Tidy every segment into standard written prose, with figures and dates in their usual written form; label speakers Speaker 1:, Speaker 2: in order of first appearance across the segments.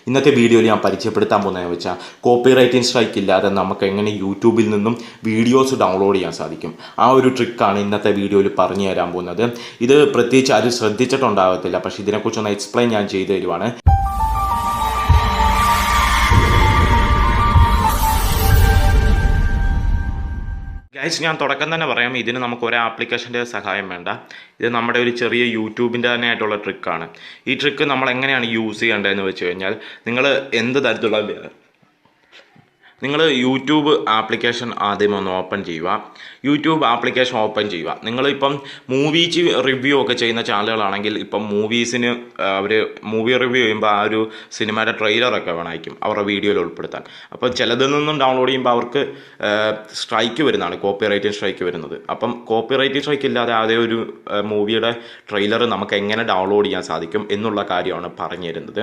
Speaker 1: ഇന്നത്തെ വീഡിയോയിൽ ഞാൻ പരിചയപ്പെടുത്താൻ പോകുന്നതെന്ന് വെച്ചാൽ കോപ്പിറൈറ്റിംഗ് സ്ട്രൈക്ക് ഇല്ലാതെ നമുക്ക് എങ്ങനെ യൂട്യൂബിൽ നിന്നും വീഡിയോസ് ഡൗൺലോഡ് ചെയ്യാൻ സാധിക്കും. ആ ഒരു ട്രിക്കാണ് ഇന്നത്തെ വീഡിയോയിൽ പറഞ്ഞു തരാൻ പോകുന്നത്. ഇത് പ്രത്യേകിച്ച് ആരും ശ്രദ്ധിച്ചിട്ടുണ്ടാകത്തില്ല, പക്ഷേ ഇതിനെക്കുറിച്ചൊന്ന് എക്സ്പ്ലെയിൻ ഞാൻ ചെയ്തു തരുവാണ്. ഗൈസ്, ഞാൻ തുടക്കം തന്നെ പറയാം, ഇതിന് നമുക്ക് ഒരു ആപ്ലിക്കേഷൻ്റെ സഹായം വേണ്ട. ഇത് നമ്മുടെ ഒരു ചെറിയ യൂട്യൂബിൻ്റെ തന്നെ ആയിട്ടുള്ള ട്രിക്കാണ്. ഈ ട്രിക്ക് നമ്മൾ എങ്ങനെയാണ് യൂസ് ചെയ്യേണ്ടതെന്ന് വെച്ച് കഴിഞ്ഞാൽ, നിങ്ങൾ എന്ത് തരത്തിലുള്ള നിങ്ങൾ യൂട്യൂബ് ആപ്ലിക്കേഷൻ ആദ്യം ഒന്ന് ഓപ്പൺ ചെയ്യുക. യൂട്യൂബ് ആപ്ലിക്കേഷൻ ഓപ്പൺ ചെയ്യുക. നിങ്ങളിപ്പം മൂവീസ് റിവ്യൂ ഒക്കെ ചെയ്യുന്ന ചാനലുകളാണെങ്കിൽ ഇപ്പം മൂവീസിന് അവർ മൂവി റിവ്യൂ ചെയ്യുമ്പോൾ ആ ഒരു സിനിമയുടെ ട്രെയിലറൊക്കെ വേണമായിരിക്കും അവരുടെ വീഡിയോയിൽ ഉൾപ്പെടുത്താൻ. അപ്പോൾ ചിലതിൽ നിന്നും ഡൗൺലോഡ് ചെയ്യുമ്പോൾ അവർക്ക് സ്ട്രൈക്ക് വരുന്നതാണ്, കോപ്പിറൈറ്റിംഗ് സ്ട്രൈക്ക് വരുന്നത്. അപ്പം കോപ്പിറൈറ്റിംഗ് സ്ട്രൈക്ക് ഇല്ലാതെ അതേ ഒരു മൂവിയുടെ ട്രെയിലർ നമുക്ക് എങ്ങനെ ഡൗൺലോഡ് ചെയ്യാൻ സാധിക്കും എന്നുള്ള കാര്യമാണ് പറഞ്ഞു തരുന്നത്.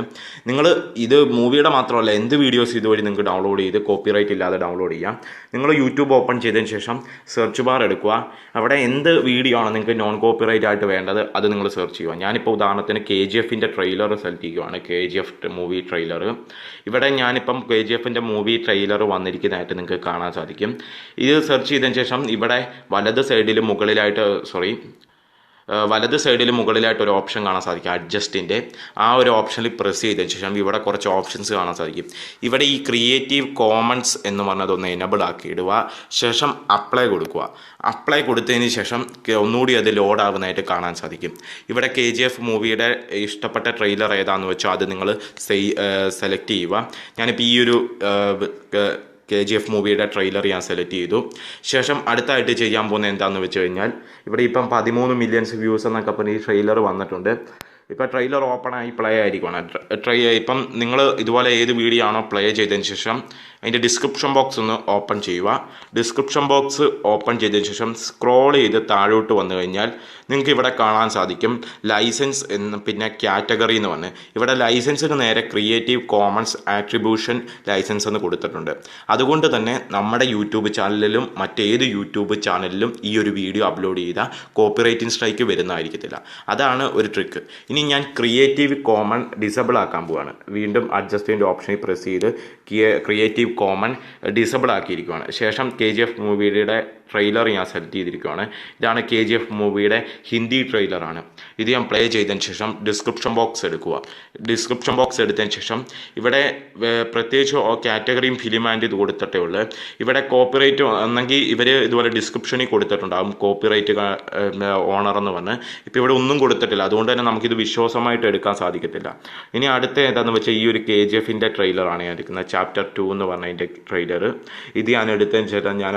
Speaker 1: നിങ്ങൾ ഇത് മൂവിയുടെ മാത്രമല്ല, എന്ത് വീഡിയോസ് ഇതുവഴി നിങ്ങൾക്ക് ഡൗൺലോഡ് ചെയ്ത് കോപ്പിറൈറ്റ് ഇല്ലാതെ ഡൗൺലോഡ് ചെയ്യാം. നിങ്ങൾ യൂട്യൂബ് ഓപ്പൺ ചെയ്തതിന് ശേഷം സെർച്ച് ബാർ എടുക്കുക. അവിടെ എന്ത് വീഡിയോ ആണ് നിങ്ങൾക്ക് നോൺ കോപ്പിറൈറ്റ് ആയിട്ട് വേണ്ടത് അത് നിങ്ങൾ സെർച്ച് ചെയ്യുക. ഞാനിപ്പോൾ ഉദാഹരണത്തിന് KGF ട്രെയിലർ സെലക്ട് ചെയ്യുകയാണ്. KGF movie trailer. ഇവിടെ ഞാനിപ്പം KGF മൂവി ട്രെയിലർ വന്നിരിക്കുന്നതായിട്ട് നിങ്ങൾക്ക് കാണാൻ സാധിക്കും. ഇത് സെർച്ച് ചെയ്തതിന് ശേഷം ഇവിടെ വലത് സൈഡിൽ മുകളിലായിട്ട് ഒരു ഓപ്ഷൻ കാണാൻ സാധിക്കും, അഡ്ജസ്റ്റിൻ്റെ. ആ ഒരു ഓപ്ഷനിൽ പ്രസ് ചെയ്തതിന് ശേഷം ഇവിടെ കുറച്ച് ഓപ്ഷൻസ് കാണാൻ സാധിക്കും. ഇവിടെ ഈ ക്രിയേറ്റീവ് കോമൺസ് എന്ന് പറഞ്ഞതൊന്ന് എനബിൾ ആക്കി ഇടുക. ശേഷം അപ്ലൈ കൊടുക്കുക. അപ്ലൈ കൊടുത്തതിന് ശേഷം ഒന്നുകൂടി അത് ലോഡ് ആകുന്നതായിട്ട് കാണാൻ സാധിക്കും. ഇവിടെ KGF മൂവിയുടെ ഇഷ്ടപ്പെട്ട ട്രെയിലർ ഏതാണെന്ന് വെച്ചാൽ അത് നിങ്ങൾ സെലക്ട് ചെയ്യുക. ഞാനിപ്പോൾ ഈ ഒരു KGF മൂവിയുടെ ട്രെയിലർ ഞാൻ സെലക്ട് ചെയ്തു. ശേഷം അടുത്തായിട്ട് ചെയ്യാൻ പോകുന്നത് എന്താണെന്ന് വെച്ച് കഴിഞ്ഞാൽ, ഇവിടെ ഇപ്പം 13 മില്യൺ വ്യൂസ് എന്നൊക്കെ പറഞ്ഞ് ഈ ട്രെയിലർ വന്നിട്ടുണ്ട്. ഇപ്പോൾ ട്രെയിലർ ഓപ്പൺ ആയി പ്ലേ ആയിരിക്കണം. ഇപ്പം നിങ്ങൾ ഇതുപോലെ ഏത് വീഡിയോ ആണോ പ്ലേ ചെയ്തതിന് ശേഷം അതിൻ്റെ ഡിസ്ക്രിപ്ഷൻ ബോക്സ് ഒന്ന് ഓപ്പൺ ചെയ്യുക. ഡിസ്ക്രിപ്ഷൻ ബോക്സ് ഓപ്പൺ ചെയ്തതിന് ശേഷം സ്ക്രോൾ ചെയ്ത് താഴോട്ട് വന്നു കഴിഞ്ഞാൽ നിങ്ങൾക്ക് ഇവിടെ കാണാൻ സാധിക്കും ലൈസൻസ് എന്ന്, പിന്നെ കാറ്റഗറി എന്ന് പറഞ്ഞ്. ഇവിടെ ലൈസൻസിന് നേരെ ക്രിയേറ്റീവ് കോമൺസ് ആട്രിബ്യൂഷൻ ലൈസൻസ് എന്ന് കൊടുത്തിട്ടുണ്ട്. അതുകൊണ്ട് തന്നെ നമ്മുടെ യൂട്യൂബ് ചാനലിലും മറ്റേത് യൂട്യൂബ് ചാനലിലും ഈ ഒരു വീഡിയോ അപ്ലോഡ് ചെയ്താൽ കോപ്പിറൈറ്റിംഗ് സ്ട്രൈക്ക് വരുന്നതായിരിക്കത്തില്ല. അതാണ് ഒരു ട്രിക്ക്. ഇനി ഞാൻ ക്രിയേറ്റീവ് കോമൺ ഡിസബിൾ ആക്കാൻ പോവുകയാണ്. വീണ്ടും അഡ്ജസ്റ്റ്മെൻറ്റ് ഓപ്ഷനിൽ പ്രസ് ചെയ്ത് ക്രിയേറ്റീവ് കോമൺ ഡിസബിൾ ആക്കിയിരിക്കുകയാണ്. ശേഷം KGF മൂവിയുടെ ട്രെയിലർ ഞാൻ സെലക്ട് ചെയ്തിരിക്കുകയാണ്. ഇതാണ് KGF മൂവിയുടെ ഹിന്ദി ട്രെയിലറാണ്. ഇത് ഞാൻ പ്ലേ ചെയ്തതിന് ശേഷം ഡിസ്ക്രിപ്ഷൻ ബോക്സ് എടുക്കുക. ഡിസ്ക്രിപ്ഷൻ ബോക്സ് എടുത്തതിന് ശേഷം ഇവിടെ പ്രത്യേകിച്ച് കാറ്റഗറിയും ഫിലിം ആൻഡ് ഇത് കൊടുത്തിട്ടേ ഉള്ളൂ. ഇവിടെ കോപ്പിറൈറ്റ് ഒന്നെങ്കിൽ ഇവർ ഇതുപോലെ ഡിസ്ക്രിപ്ഷനിൽ കൊടുത്തിട്ടുണ്ടാകും കോപ്പിറൈറ്റ് ഓണർ എന്ന് പറഞ്ഞ്. ഇപ്പോൾ ഇവിടെ ഒന്നും കൊടുത്തിട്ടില്ല, അതുകൊണ്ട് തന്നെ നമുക്കിത് വിശ്വാസമായിട്ട് എടുക്കാൻ സാധിക്കത്തില്ല. ഇനി അടുത്ത ഏതാണെന്ന് വെച്ചാൽ ഈ ഒരു KGF ട്രെയിലറാണ് ഞാൻ എടുക്കുന്നത്. ചാപ്റ്റർ 2 എന്ന് പറഞ്ഞതിൻ്റെ ട്രെയിലർ. ഇത് ഞാൻ എടുത്തതിന് ശേഷം ഞാൻ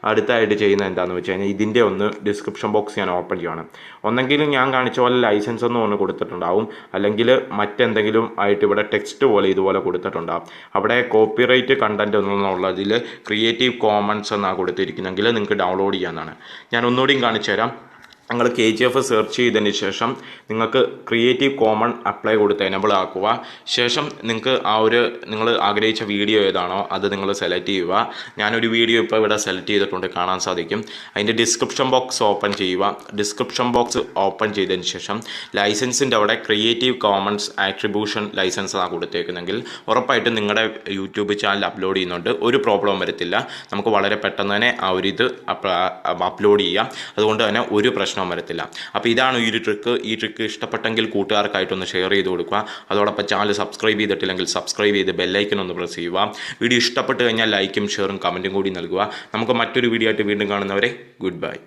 Speaker 1: അടുത്തായിട്ട് ചെയ്യുന്നത് എന്താണെന്ന് വെച്ച് കഴിഞ്ഞാൽ ഇതിൻ്റെ ഒന്ന് ഡിസ്ക്രിപ്ഷൻ ബോക്സ് ഞാൻ ഓപ്പൺ ചെയ്യുകയാണ്. ഒന്നെങ്കിലും ഞാൻ കാണിച്ച പോലെ ലൈസൻസ് ഒന്നും ഒന്ന് കൊടുത്തിട്ടുണ്ടാവും, അല്ലെങ്കിൽ മറ്റെന്തെങ്കിലും ആയിട്ട് ഇവിടെ ടെക്സ്റ്റ് പോലെ ഇതുപോലെ കൊടുത്തിട്ടുണ്ടാവും. അവിടെ കോപ്പിറൈറ്റ് കണ്ടൻറ്റ് എന്നുള്ളതിൽ ക്രിയേറ്റീവ് കോമൺസ് എന്നാണ് കൊടുത്തിരിക്കുന്നതെങ്കിൽ നിങ്ങൾക്ക് ഡൗൺലോഡ് ചെയ്യാവുന്നതാണ്. ഞാൻ ഒന്നുകൂടിയും കാണിച്ചു തരാം. നിങ്ങൾ KGF സെർച്ച് ചെയ്തതിന് ശേഷം നിങ്ങൾക്ക് ക്രിയേറ്റീവ് കോമൺ അപ്ലൈ കൊടുത്ത് എനബിൾ ആക്കുക. ശേഷം നിങ്ങൾക്ക് നിങ്ങൾ ആഗ്രഹിച്ച വീഡിയോ ഏതാണോ അത് നിങ്ങൾ സെലക്ട് ചെയ്യുക. ഞാനൊരു വീഡിയോ ഇപ്പോൾ ഇവിടെ സെലക്ട് ചെയ്തിട്ടുണ്ട്, കാണാൻ സാധിക്കും. അതിൻ്റെ ഡിസ്ക്രിപ്ഷൻ ബോക്സ് ഓപ്പൺ ചെയ്യുക. ഡിസ്ക്രിപ്ഷൻ ബോക്സ് ഓപ്പൺ ചെയ്തതിന് ശേഷം ലൈസൻസിൻ്റെ അവിടെ ക്രിയേറ്റീവ് കോമൺസ് ആട്രിബ്യൂഷൻ ലൈസൻസ് ആണ് കൊടുത്തേക്കുന്നെങ്കിൽ ഉറപ്പായിട്ടും നിങ്ങളുടെ യൂട്യൂബ് ചാനൽ അപ്ലോഡ് ചെയ്യുന്നുണ്ട്, ഒരു പ്രോബ്ലം വരത്തില്ല. നമുക്ക് വളരെ പെട്ടെന്ന് തന്നെ ആ ഒരു ഇത് അപ്ലോഡ് ചെയ്യാം. അതുകൊണ്ട് തന്നെ ഒരു പ്രശ്നം വരത്തില്ല. അപ്പോൾ ഇതാണ് ഈ ട്രിക്ക്. ഈ ട്രിക്ക് ഇഷ്ടപ്പെട്ടെങ്കിൽ കൂട്ടുകാർക്കായിട്ടൊന്ന് ഷെയർ ചെയ്ത് കൊടുക്കുക. അതോടൊപ്പം ചാനൽ സബ്സ്ക്രൈബ് ചെയ്തിട്ടില്ലെങ്കിൽ സബ്സ്ക്രൈബ് ചെയ്ത് ബെല്ലൈക്കൻ ഒന്ന് പ്രസ് ചെയ്യുക. വീഡിയോ ഇഷ്ടപ്പെട്ട് കഴിഞ്ഞാൽ ലൈക്കും ഷെയറും കമൻറ്റും കൂടി നൽകുക. നമുക്ക് മറ്റൊരു വീഡിയോ ആയിട്ട് വീണ്ടും കാണുന്നവരെ ഗുഡ് ബൈ.